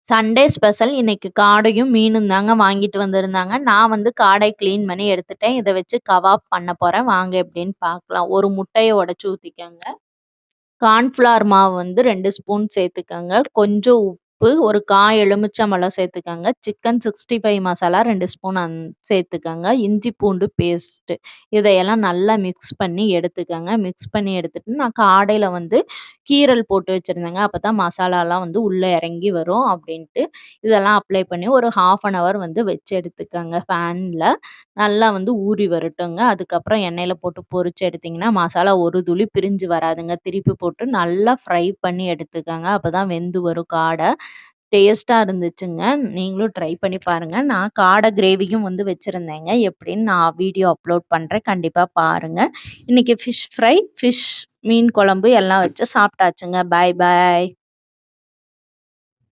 Sunday special இன்னைக்கு காடையும், மீனும் தாங்க வாங்கிட்டு வந்திருந்தாங்க. நான் வந்து காடை கிளீன் பண்ணி எடுத்துட்டேன். இத வச்சு கபாப் பண்ண போறேன். வாங்க எப்படின்னு பார்க்கலாம். ஒரு முட்டைய உடைச்சு ஊத்திக்கங்க. கார்ன்ஃப்ளவர் மாவு வந்து 2 ஸ்பூன் சேர்த்துக்கங்க. கொஞ்சம் உப்பு, ஒரு 1/4 எலுமிச்சம்பழம் சேர்த்துக்கங்க. சிக்கன் 65 மசாலா 2 ஸ்பூன் சேர்த்துக்கங்க. இஞ்சி பூண்டு பேஸ்ட்டு இதையெல்லாம் நல்லா மிக்ஸ் பண்ணி எடுத்துக்கங்க. மிக்ஸ் பண்ணி எடுத்துட்டு நான் காடையில வந்து கீரல் போட்டு வச்சிருந்தேங்க. அப்பதான் மசாலாலாம் வந்து உள்ள இறங்கி வரும் அப்படின்ட்டு, இதெல்லாம் அப்ளை பண்ணி ஒரு 1/2 அன் ஹவர் வந்து வச்சு எடுத்துக்கங்க பேன்ல. நல்லா வந்து ஊறி வரட்டுங்க. அதுக்கப்புறம் எண்ணெயில போட்டு பொரிச்சு எடுத்தீங்கன்னா, மசாலா ஒரு துளி பிரிஞ்சு வராதுங்க. திருப்பி போட்டு நல்லா ஃப்ரை பண்ணி எடுத்துக்கங்க. அப்பதான் வெந்து வரும் காடை. டேஸ்ட்டா இருந்துச்சுங்க. நீங்களும் ட்ரை பண்ணி பாருங்க. நான் காடை கிரேவியும் வந்து வச்சிருந்தேங்க. எப்படின்னு நான் வீடியோ அப்லோட் பண்றேன். கண்டிப்பா பாருங்க. இன்னைக்கு ஃபிஷ் ஃப்ரை, மீன் குழம்பு எல்லாம் வச்சு சாப்பிட்டாச்சுங்க. பாய் பாய்.